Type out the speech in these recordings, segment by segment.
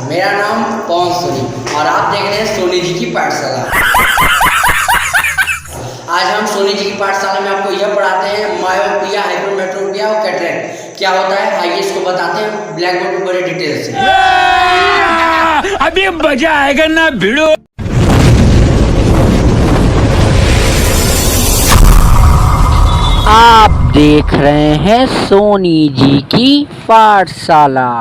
मेरा नाम पवन सोनी और आप देख रहे हैं सोनी जी की पाठशाला। आज हम सोनी जी की पाठशाला में आपको यह पढ़ाते हैं मायोपिया, हाइपरमेट्रोपिया और कैटरेक्ट क्या होता है। आइए इसको बताते हैं ब्लैक बोर्ड पर बड़े डिटेल से। अभी मजा आएगा ना भिड़ो। आप देख रहे हैं सोनी जी की पाठशाला।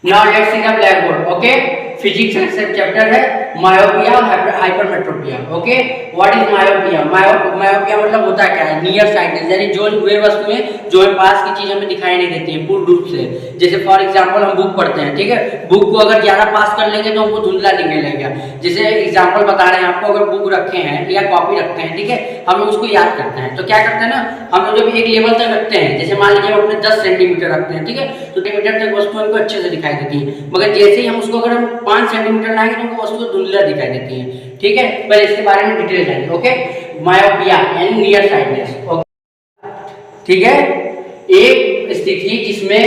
Now let's see the blackboard. Okay, physics chapter है मायोपिया और hypermetropia. Okay, what is myopia? Myopia मतलब होता क्या है? नियर साइटनेस, यानी जो वे वस्तुएं जो पास की चीज हमें दिखाई नहीं देती है पूर्ण रूप से। जैसे फॉर एग्जांपल हम बुक पढ़ते हैं, ठीक है, बुक को अगर ज्यादा पास कर लेंगे तो हमको धुंधला दिखने लगेगा। जैसे एग्जांपल बता रहे हैं आपको, अगर बुक रखे हैं या कॉपी रखते हैं, ठीक है, हम लोग उसको याद करते हैं तो क्या करते हैं ना, हम लोग जब एक लेवल तक रखते हैं, जैसे मान लीजिए हम अपने 10 सेंटीमीटर रखते हैं, ठीक है, तो सेंटीमीटर तक वस्तु हमको अच्छे से दिखाई देती है, मगर जैसे ही हम उसको अगर हम 5 सेंटीमीटर लाएंगे तो हमको वस्तु धुंधला दिखाई देती है। ठीक है, पहले इसके बारे में डिटेल जानिए। ओके, मायोपिया यानी नियर साइटनेस। ठीक है, एक स्थिति जिसमें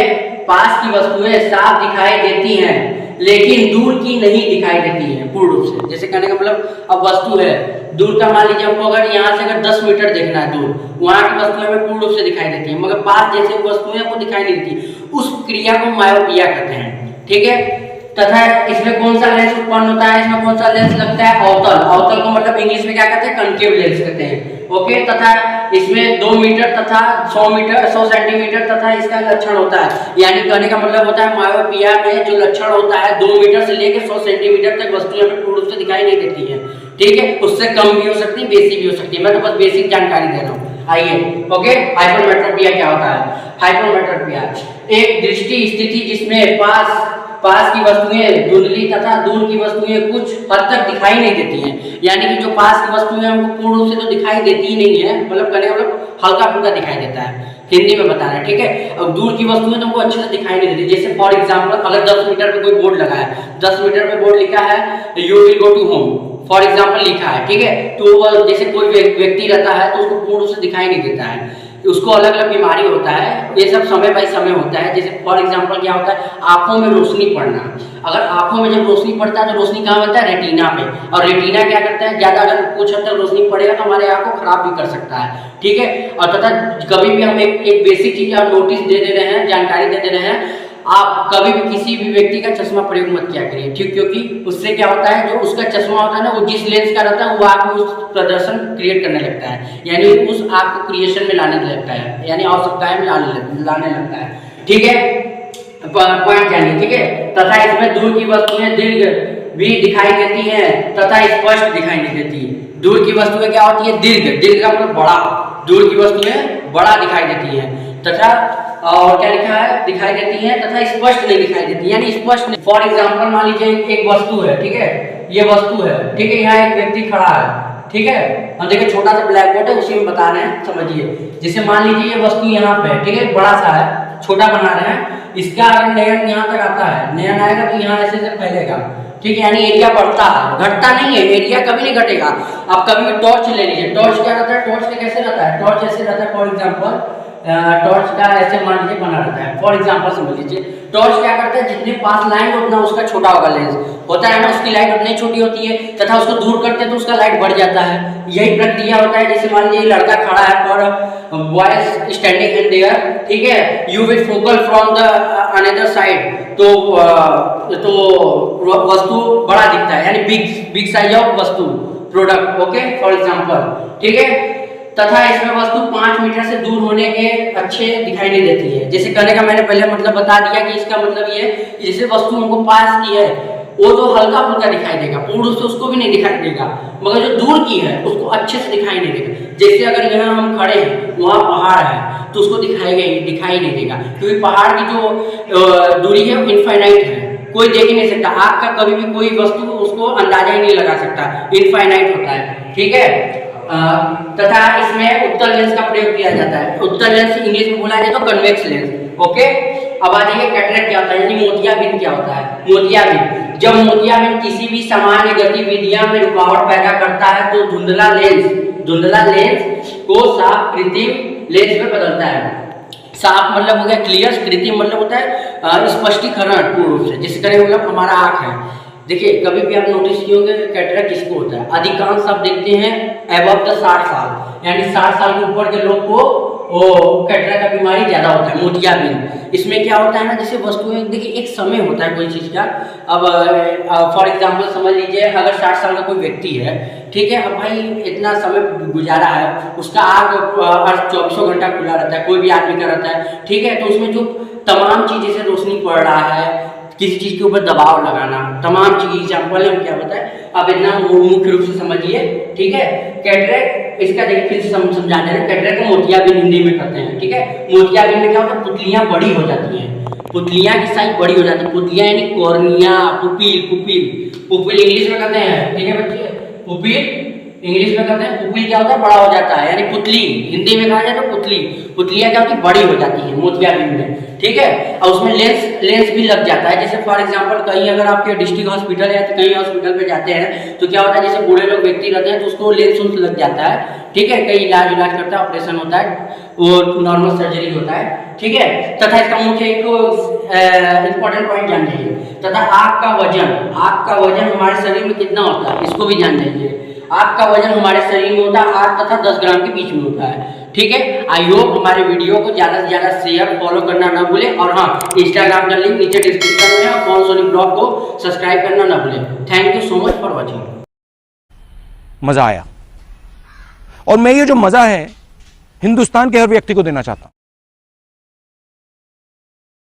पास की वस्तुएं साफ दिखाई देती हैं लेकिन दूर की नहीं दिखाई देती हैं पूर्ण रूप से। जैसे कहने का मतलब, अब वस्तु है दूर का, मान लीजिए हमको अगर यहाँ से अगर 10 मीटर देखना है दूर, वहां की वस्तुएं हमें पूर्ण रूप से दिखाई देती है, मगर पास जैसे वस्तुएं आपको दिखाई नहीं देती, उस क्रिया को मायोपिया कहते हैं। ठीक है, तथा इसमें कौन सा लेंस उत्पन्न होता है? इसमें कौन सा लेंस लगता है? अवतल। अवतल को मतलब इंग्लिश में क्या कहते हैं? कनकेव लेंस कहते हैं। ओके, तथा इसमें 2 मीटर तथा 100 सेंटीमीटर तथा इसका लक्षण होता है, यानी कहने का मतलब होता है मायोपिया में जो लक्षण होता है 2 मीटर से लेकर 100 सेंटीमीटर तक वस्तुएं हमें पूर्ण रूप से दिखाई नहीं देती है। ठीक है, उससे कम भी हो सकती है, बेसिक भी हो सकती है, मैं तो बस बेसिक जानकारी दे रहा हूँ। आइए, ओके, हाइपरमेट्रोपिया क्या होता है? हाइपरमेट्रोपिया एक दृष्टि स्थिति जिसमें पास की वस्तुएं धुंधली तथा दूर की वस्तुएं कुछ हद तक दिखाई नहीं देती हैं, यानी कि जो पास की वस्तुएं हमको पूर्ण रूप से तो दिखाई देती ही नहीं है, मतलब कहने का मतलब हल्का फुल्का दिखाई देता है, हिंदी में बता रहे हैं। ठीक है, अब दूर की वस्तुएं तुमको अच्छे से दिखाई नहीं देती। जैसे फॉर एग्जांपल, अगर 10 मीटर पे कोई बोर्ड लगा है, 10 मीटर पे बोर्ड लिखा है you will go to home, for example लिखा है, ठीक है, तो वो जैसे कोई व्यक्ति रहता है तो उसको पूर्ण रूप से दिखाई नहीं देता है, उसको अलग अलग बीमारी होता है, ये सब समय बाय समय होता है। जैसे फॉर एग्जांपल क्या होता है? आंखों में रोशनी पड़ना। अगर आंखों में जब रोशनी पड़ता है तो रोशनी कहाँ बनता है? रेटिना पे, और रेटिना क्या करता है? ज्यादा अगर कुछ हद तक रोशनी पड़ेगा तो हमारे आंख को खराब भी कर सकता है। ठीक है, और तथा कभी भी हम एक बेसिक चीज आप नोटिस दे रहे हैं, जानकारी दे रहे हैं, आप कभी भी किसी भी व्यक्ति का चश्मा प्रयोग मत किया करिए, ठीक, क्योंकि उससे क्या होता है, जो उसका चश्मा होता है ना, वो जिस लेंस का रहता है वो आँख में उस प्रदर्शन क्रिएट करने लगता है, यानी उस आँख को क्रिएशन में लाने लगता है, यानी आवश्यकताएं में लाने लगता है। ठीक है, पॉइंट जानिए। ठीक है, तथा इसमें दूर की वस्तुएं दीर्घ भी दिखाई देती हैं तथा स्पष्ट दिखाई नहीं देती। दूर की वस्तुएं क्या होती है? दीर्घ का मतलब बड़ा, दूर की वस्तुएं बड़ा दिखाई देती है तथा और क्या लिखा है? दिखाई देती है तथा स्पष्ट नहीं दिखाई देती, यानी स्पष्ट नहीं। फॉर एग्जांपल मान लीजिए एक वस्तु है, ठीक है, ये वस्तु है, ठीक है, यहाँ एक व्यक्ति खड़ा है, ठीक है, हम देखिए छोटा सा ब्लैक बोर्ड है उसी में बता रहे हैं, समझिए। जैसे मान लीजिए ये वस्तु यहाँ पे, ठीक है, बड़ा सा है, छोटा बना रहे हैं, इसका अगर नयन यहाँ तक आता है, नयन आएगा तो यहाँ ऐसे फैलेगा, ठीक है, यानी एरिया बढ़ता है, घटता नहीं है, एरिया कभी नहीं घटेगा। आप कभी भी टॉर्च ले लीजिए, टॉर्च क्या रहता है? टॉर्च कैसे रहता है? टॉर्च ऐसे रहता है, फॉर एग्जांपल टॉर्च का ऐसे मान लीजिए बना रहता है, फॉर एग्जांपल समझ लीजिए। टॉर्च क्या करता है? जितने पास लाइन उतना उसका छोटा होगा, लेंस होता है ना, उसकी लाइट उतनी छोटी होती है तथा उसको दूर करते हैं तो उसका लाइट बढ़ जाता है। यही प्रक्रिया होता है। जैसे मान लीजिए लड़का खड़ा है और बॉयज स्टैंडिंग इन देयर, ठीक है, you will focal from the another side, तो वस्तु बड़ा दिखता है, यानी बिग साइज ऑफ वस्तु प्रोडक्ट। ओके, फॉर एग्जांपल, ठीक है, तथा इसमें वस्तु 5 मीटर से दूर होने के अच्छे दिखाई नहीं देती है। जैसे कहने का मैंने पहले मतलब बता दिया कि इसका मतलब ये, जैसे वस्तु हमको पास की है वो तो हल्का फुल्का दिखाई देगा, पूर्ण रूप से उसको भी नहीं दिखाई देगा, मगर जो दूर की है उसको अच्छे से दिखाई नहीं देगा। जैसे अगर यहाँ हम खड़े हैं, वहाँ पहाड़ है तो उसको दिखाई नहीं देगा, क्योंकि पहाड़ की जो दूरी है वो इनफाइनाइट है, कोई देख ही नहीं सकता। आँख का कभी भी कोई वस्तु उसको अंदाजा ही नहीं लगा सकता, इनफाइनाइट होता है। ठीक है, तथा इसमें उत्तल लेंस का प्रयोग किया जाता है। उत्तल लेंस इंग्लिश में बोला जाए तो कन्वेक्स लेंस। ओके, अब आ जाइए कैटरेक्ट क्या होता है, यानी मोतियाबिंद क्या होता है? मोतियाबिंद, जब मोतियाबिंद किसी भी सामान्य गतिविधियां में रुकावट पैदा करता है तो धुंधला लेंस को साफ कृत्रिम लेंस में बदलता है। साफ मतलब हो गया क्लियर, कृत्रिम मतलब होता है स्पष्टीकरण पूर्ण रूप से। जिस तरह मतलब हमारा आँख है, देखिए कभी भी आप नोटिस किए होंगे कैटरेक्ट किसको होता है, अधिकांश आप देखते हैं एबव द 60 साल, यानी 60 साल के ऊपर के लोग को कैटरेक्ट का बीमारी ज़्यादा होता है, मोतियाबिंद। इसमें क्या होता है ना, जैसे वस्तुएं, देखिए एक समय होता है कोई चीज़ का। अब फॉर एग्जांपल समझ लीजिए अगर 60 साल का कोई व्यक्ति है, ठीक है, अब भाई इतना समय गुजारा है, उसका आँख 24 घंटा खुला रहता है, कोई भी आदमी का रहता है, ठीक है, तो उसमें जो तमाम चीज़ जैसे रोशनी पड़ रहा है, किसी चीज़ के ऊपर दबाव लगाना, तमाम चीज़ एग्जाम्पल हम क्या बताएं, आप इतना मुख्य रूप से समझिए, ठीक है। कैटरेक्ट इसका देखिए फिर से समझा दे रहे हैं, कैटरेक्ट को मोतियाबिंद हिंदी में कहते हैं, ठीक है। मोतियाबिंद में क्या होता है, पुतलियाँ बड़ी हो जाती हैं, पुतलियाँ की साइज बड़ी हो जाती है। पुतलियाँ यानी cornea, pupil, pupil, pupil English में कहते हैं, ठीक है बच्चे, पुपिल इंग्लिश में कहते हैं। पुपिल क्या होता है, बड़ा हो जाता है, यानी पुतली, हिंदी में कहा जाए तो पुतली, पुतलियाँ क्या होती है, बड़ी हो जाती है मोतियाबिंद में, ठीक है। और उसमें लेंस भी लग जाता है। जैसे फॉर एग्जांपल कहीं अगर आपके डिस्ट्रिक्ट हॉस्पिटल है तो कहीं हॉस्पिटल पे जाते हैं तो क्या होता है, जैसे बूढ़े लोग व्यक्ति रहते हैं तो उसको लेंस लग जाता है, ठीक है, कई इलाज करता है, ऑपरेशन होता है, वो नॉर्मल सर्जरी होता है, ठीक है। तथा इसका मुख्य एक इंपॉर्टेंट पॉइंट जान लीजिए, तथा आँख का वजन हमारे शरीर में कितना होता है, इसको भी जान लीजिए। आँख का वजन हमारे शरीर में होता है 8 तथा 10 ग्राम के बीच में होता है, ठीक है। आई होप हमारे वीडियो को ज़्यादा से ज़्यादा शेयर फॉलो करना ना भूलें, और हाँ, इंस्टाग्राम का लिंक नीचे डिस्क्रिप्शन में है, पवन सोनी ब्लॉग को सब्सक्राइब करना ना भूलें। Thank you so much for watching. मजा आया, और मैं ये जो मजा है हिंदुस्तान के हर व्यक्ति को देना चाहता हूं।